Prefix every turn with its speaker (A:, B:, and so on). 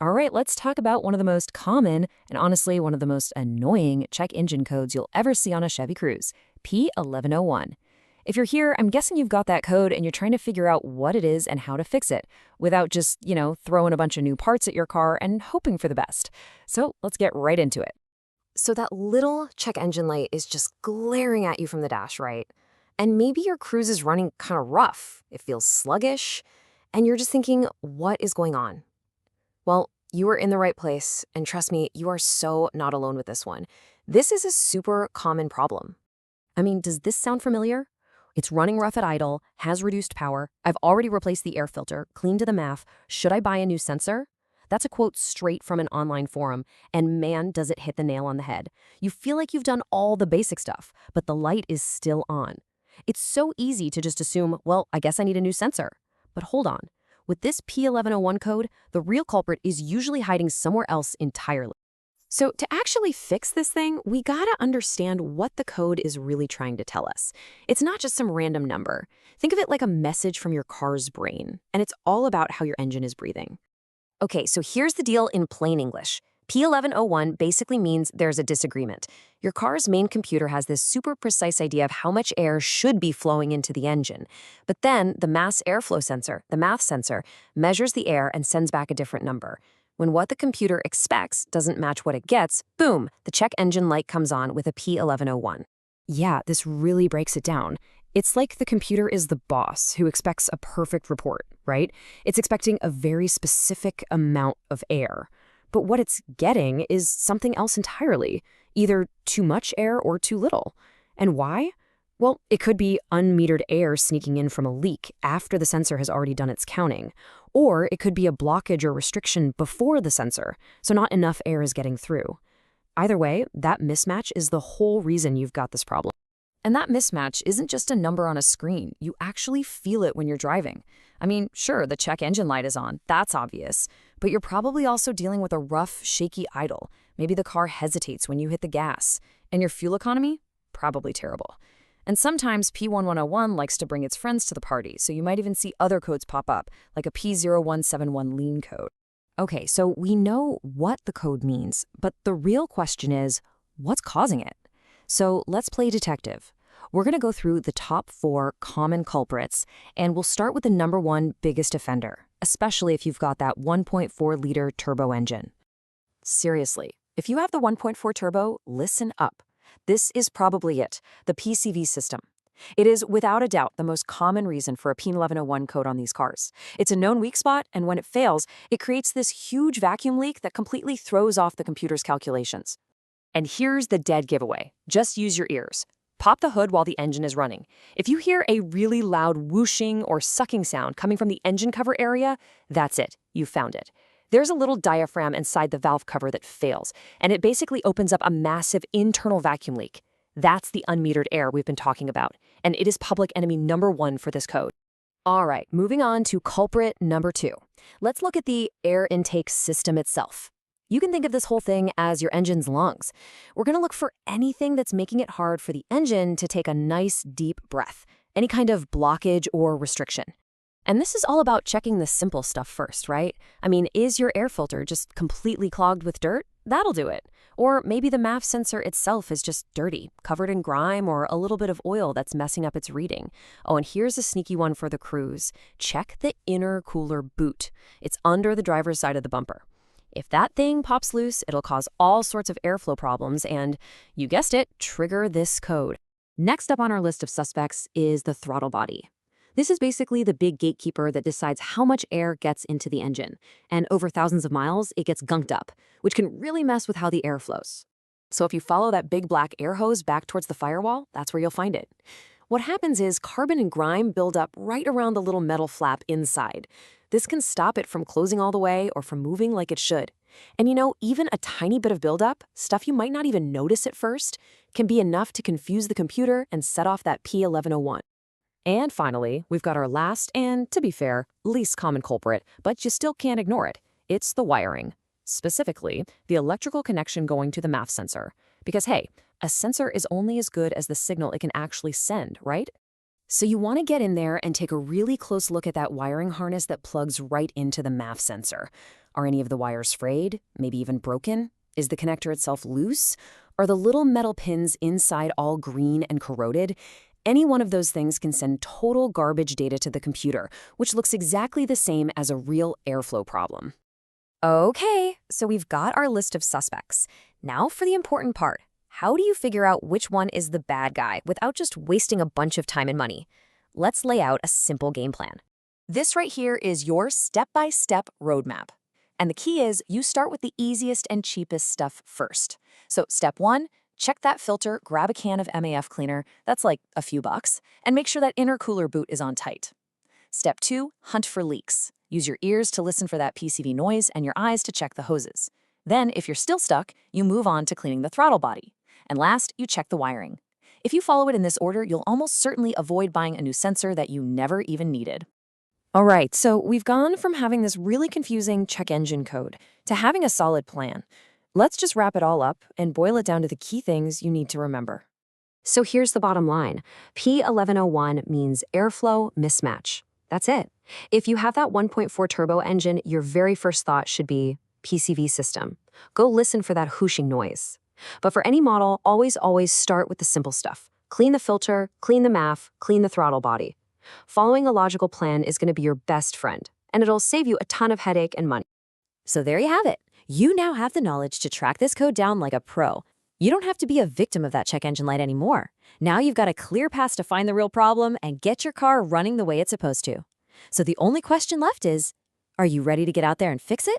A: All right, let's talk about one of the most common and honestly one of the most annoying check engine codes you'll ever see on a Chevy Cruze, P1101. If you're here, I'm guessing you've got that code and you're trying to figure out what it is and how to fix it without just, throwing a bunch of new parts at your car and hoping for the best. So let's get right into it. So that little check engine light is just glaring at you from the dash, right? And maybe your Cruze is running kind of rough. It feels sluggish, and you're just thinking, what is going on? Well, you are in the right place, and trust me, you are so not alone with this one. This is a super common problem. I mean, does this sound familiar? It's running rough at idle, has reduced power, I've already replaced the air filter, cleaned to the MAF, should I buy a new sensor? That's a quote straight from an online forum, and man, does it hit the nail on the head. You feel like you've done all the basic stuff, but the light is still on. It's so easy to just assume, well, I guess I need a new sensor. But hold on. With this P1101 code, the real culprit is usually hiding somewhere else entirely. So to actually fix this thing, we gotta understand what the code is really trying to tell us. It's not just some random number. Think of it like a message from your car's brain, and it's all about how your engine is breathing. Okay, so here's the deal in plain English. P1101 basically means there's a disagreement. Your car's main computer has this super precise idea of how much air should be flowing into the engine. But then the mass airflow sensor, the MAF sensor, measures the air and sends back a different number. When what the computer expects doesn't match what it gets, boom, the check engine light comes on with a P1101. Yeah, this really breaks it down. It's like the computer is the boss who expects a perfect report, right? It's expecting a very specific amount of air. But what it's getting is something else entirely, either too much air or too little. And why? Well, it could be unmetered air sneaking in from a leak after the sensor has already done its counting. Or it could be a blockage or restriction before the sensor, so not enough air is getting through. Either way, that mismatch is the whole reason you've got this problem. And that mismatch isn't just a number on a screen. You actually feel it when you're driving. I mean, sure, the check engine light is on. That's obvious. But you're probably also dealing with a rough, shaky idle. Maybe the car hesitates when you hit the gas. And your fuel economy? Probably terrible. And sometimes P1101 likes to bring its friends to the party, so you might even see other codes pop up, like a P0171 lean code. Okay, so we know what the code means, but the real question is, what's causing it? So let's play detective. We're going to go through the top 4 common culprits, and we'll start with the number 1 biggest offender, especially if you've got that 1.4-liter turbo engine. Seriously, if you have the 1.4 turbo, listen up. This is probably it, the PCV system. It is, without a doubt, the most common reason for a P1101 code on these cars. It's a known weak spot, and when it fails, it creates this huge vacuum leak that completely throws off the computer's calculations. And here's the dead giveaway. Just use your ears. Pop the hood while the engine is running. If you hear a really loud whooshing or sucking sound coming from the engine cover area, that's it. You found it. There's a little diaphragm inside the valve cover that fails, and it basically opens up a massive internal vacuum leak. That's the unmetered air we've been talking about, and it is public enemy number 1 for this code. All right, moving on to culprit number 2. Let's look at the air intake system itself. You can think of this whole thing as your engine's lungs. We're going to look for anything that's making it hard for the engine to take a nice deep breath, any kind of blockage or restriction. And this is all about checking the simple stuff first, right? I mean, is your air filter just completely clogged with dirt? That'll do it. Or maybe the MAF sensor itself is just dirty, covered in grime or a little bit of oil that's messing up its reading. Oh, and here's a sneaky one for the Cruze. Check the inner cooler boot. It's under the driver's side of the bumper. If that thing pops loose, it'll cause all sorts of airflow problems and, you guessed it, trigger this code. Next up on our list of suspects is the throttle body. This is basically the big gatekeeper that decides how much air gets into the engine. And over thousands of miles, it gets gunked up, which can really mess with how the air flows. So if you follow that big black air hose back towards the firewall, that's where you'll find it. What happens is carbon and grime build up right around the little metal flap inside. This can stop it from closing all the way or from moving like it should. And even a tiny bit of buildup, stuff you might not even notice at first, can be enough to confuse the computer and set off that P1101. And finally, we've got our last and, to be fair, least common culprit, but you still can't ignore it. It's the wiring. Specifically, the electrical connection going to the MAF sensor. Because hey, a sensor is only as good as the signal it can actually send, right? So you want to get in there and take a really close look at that wiring harness that plugs right into the MAF sensor. Are any of the wires frayed, maybe even broken? Is the connector itself loose? Are the little metal pins inside all green and corroded? Any one of those things can send total garbage data to the computer, which looks exactly the same as a real airflow problem. Okay, so we've got our list of suspects. Now for the important part. How do you figure out which one is the bad guy without just wasting a bunch of time and money? Let's lay out a simple game plan. This right here is your step-by-step roadmap. And the key is you start with the easiest and cheapest stuff first. So step 1, check that filter, grab a can of MAF cleaner, that's like a few bucks, and make sure that intercooler boot is on tight. Step 2, hunt for leaks. Use your ears to listen for that PCV noise and your eyes to check the hoses. Then, if you're still stuck, you move on to cleaning the throttle body. And last, you check the wiring. If you follow it in this order, you'll almost certainly avoid buying a new sensor that you never even needed. All right, so we've gone from having this really confusing check engine code to having a solid plan. Let's just wrap it all up and boil it down to the key things you need to remember. So here's the bottom line. P1101 means airflow mismatch. That's it. If you have that 1.4 turbo engine, your very first thought should be PCV system. Go listen for that whooshing noise. But for any model, always start with the simple stuff. Clean the filter, clean the MAF, clean the throttle body. Following a logical plan is going to be your best friend, and it'll save you a ton of headache and money. So there you have it. You now have the knowledge to track this code down like a pro. You don't have to be a victim of that check engine light anymore. Now you've got a clear path to find the real problem and get your car running the way it's supposed to. So the only question left is, are you ready to get out there and fix it?